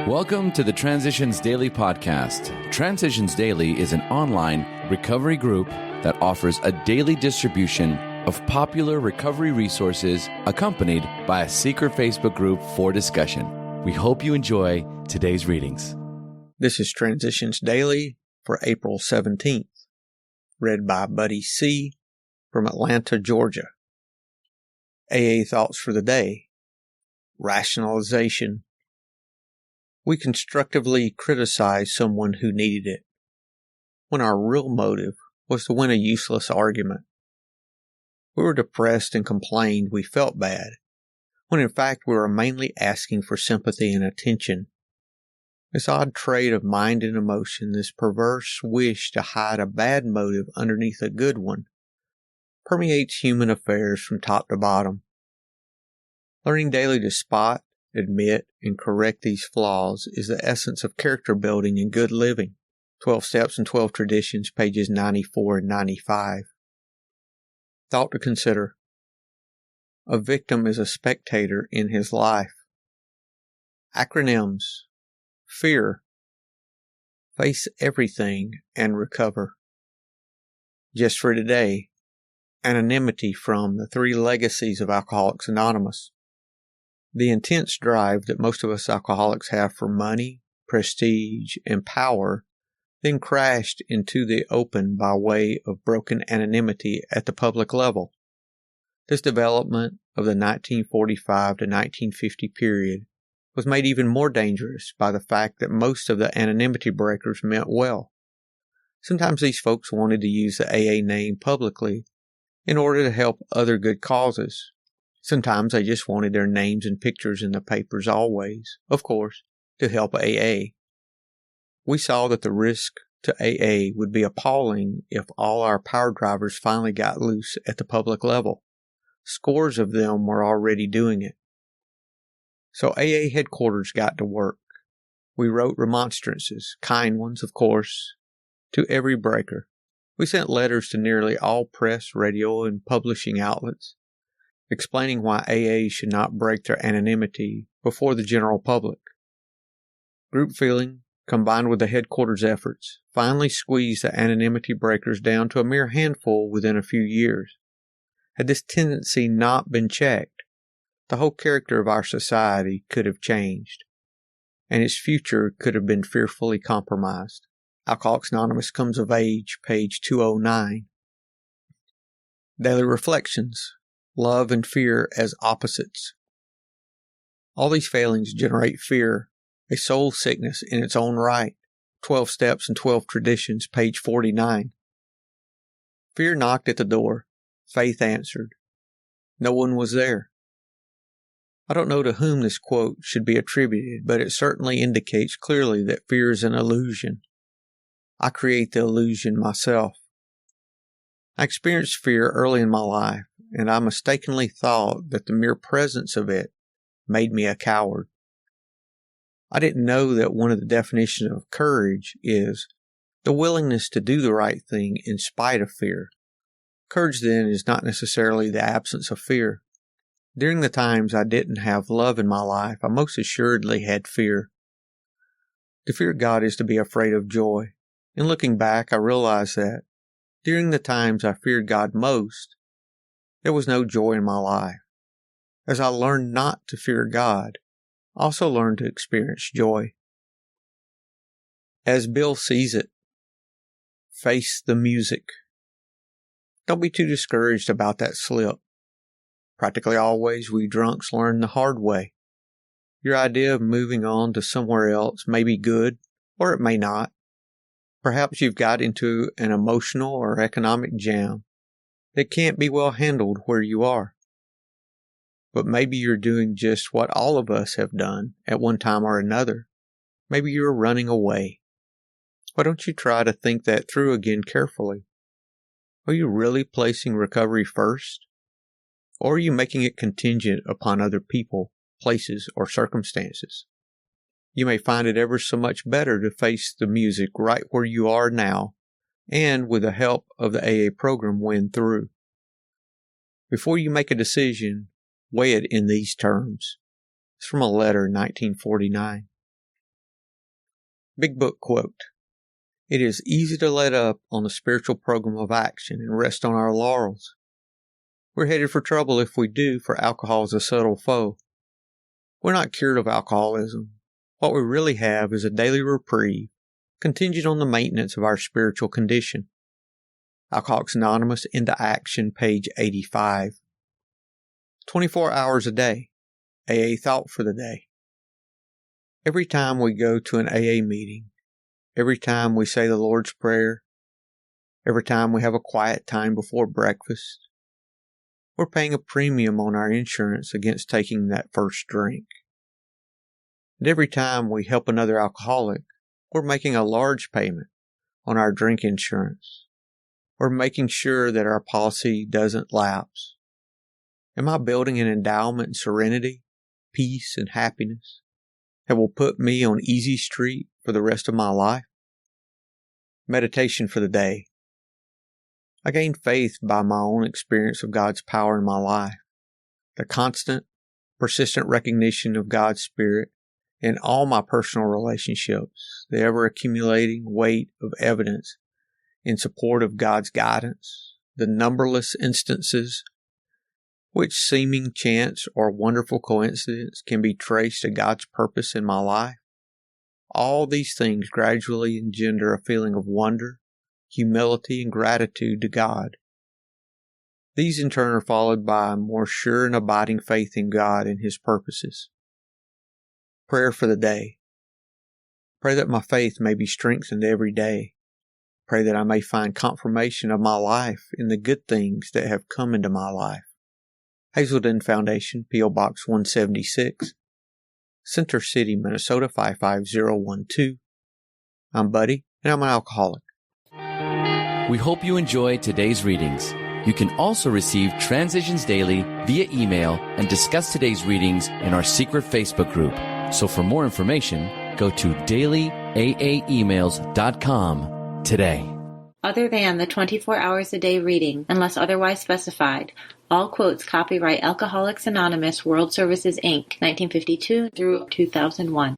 Welcome to the Transitions Daily podcast. Transitions Daily is an online recovery group that offers a daily distribution of popular recovery resources accompanied by a secret Facebook group for discussion. We hope you enjoy today's readings. This is Transitions Daily for April 17th, read by Buddy C. from Atlanta, Georgia. AA Thoughts for the Day. Rationalization. We constructively criticize someone who needed it, when our real motive was to win a useless argument. We were depressed and complained we felt bad, when in fact we were mainly asking for sympathy and attention. This odd trait of mind and emotion, this perverse wish to hide a bad motive underneath a good one, permeates human affairs from top to bottom. Learning daily to spot, admit, and correct these flaws is the essence of character building and good living. 12 Steps and 12 Traditions, pages 94 and 95. Thought to consider. A victim is a spectator in his life. Acronyms. Fear. Face everything and recover. Just for today, anonymity from the 3 legacies of Alcoholics Anonymous. The intense drive that most of us alcoholics have for money, prestige, and power then crashed into the open by way of broken anonymity at the public level. This development of the 1945 to 1950 period was made even more dangerous by the fact that most of the anonymity breakers meant well. Sometimes these folks wanted to use the AA name publicly in order to help other good causes. Sometimes they just wanted their names and pictures in the papers always, of course, to help AA. We saw that the risk to AA would be appalling if all our power drivers finally got loose at the public level. Scores of them were already doing it. So AA headquarters got to work. We wrote remonstrances, kind ones, of course, to every breaker. We sent letters to nearly all press, radio, and publishing outlets, explaining why AA should not break their anonymity before the general public. Group feeling, combined with the headquarters' efforts, finally squeezed the anonymity breakers down to a mere handful within a few years. Had this tendency not been checked, the whole character of our society could have changed, and its future could have been fearfully compromised. Alcoholics Anonymous Comes of Age, page 209. Daily Reflections. Love and fear as opposites. All these failings generate fear, a soul sickness in its own right. 12 Steps and 12 Traditions, page 49. Fear knocked at the door. Faith answered. No one was there. I don't know to whom this quote should be attributed, but it certainly indicates clearly that fear is an illusion. I create the illusion myself. I experienced fear early in my life, and I mistakenly thought that the mere presence of it made me a coward. I didn't know that one of the definitions of courage is the willingness to do the right thing in spite of fear. Courage, then, is not necessarily the absence of fear. During the times I didn't have love in my life, I most assuredly had fear. To fear God is to be afraid of joy. In looking back, I realized that during the times I feared God most, there was no joy in my life. As I learned not to fear God, I also learned to experience joy. As Bill sees it, face the music. Don't be too discouraged about that slip. Practically always we drunks learn the hard way. Your idea of moving on to somewhere else may be good, or it may not. Perhaps you've got into an emotional or economic jam that can't be well handled where you are. But maybe you're doing just what all of us have done at one time or another. Maybe you're running away. Why don't you try to think that through again carefully? Are you really placing recovery first? Or are you making it contingent upon other people, places, or circumstances? You may find it ever so much better to face the music right where you are now, and with the help of the AA program win through. Before you make a decision, weigh it in these terms. It's from a letter in 1949. Big Book quote. It is easy to let up on the spiritual program of action and rest on our laurels. We're headed for trouble if we do, for alcohol is a subtle foe. We're not cured of alcoholism. What we really have is a daily reprieve, contingent on the maintenance of our spiritual condition. Alcoholics Anonymous into Action, page 85. 24 hours a day. AA thought for the day. Every time we go to an AA meeting, every time we say the Lord's Prayer, every time we have a quiet time before breakfast, we're paying a premium on our insurance against taking that first drink. And every time we help another alcoholic, we're making a large payment on our drink insurance. We're making sure that our policy doesn't lapse. Am I building an endowment in serenity, peace, and happiness that will put me on easy street for the rest of my life? Meditation for the day. I gained faith by my own experience of God's power in my life. The constant, persistent recognition of God's Spirit in all my personal relationships, the ever-accumulating weight of evidence in support of God's guidance, the numberless instances which seeming chance or wonderful coincidence can be traced to God's purpose in my life. All these things gradually engender a feeling of wonder, humility, and gratitude to God. These in turn are followed by a more sure and abiding faith in God and His purposes. Prayer for the day. Pray that my faith may be strengthened every day. Pray that I may find confirmation of my life in the good things that have come into my life. Hazelden Foundation, P.O. Box 176, Center City, Minnesota 55012. I'm Buddy, and I'm an alcoholic. We hope you enjoyed today's readings. You can also receive Transitions Daily via email and discuss today's readings in our secret Facebook group. So for more information, go to dailyaaemails.com today. Other than the 24 hours a day reading, unless otherwise specified, all quotes copyright Alcoholics Anonymous World Services, Inc., 1952 through 2001.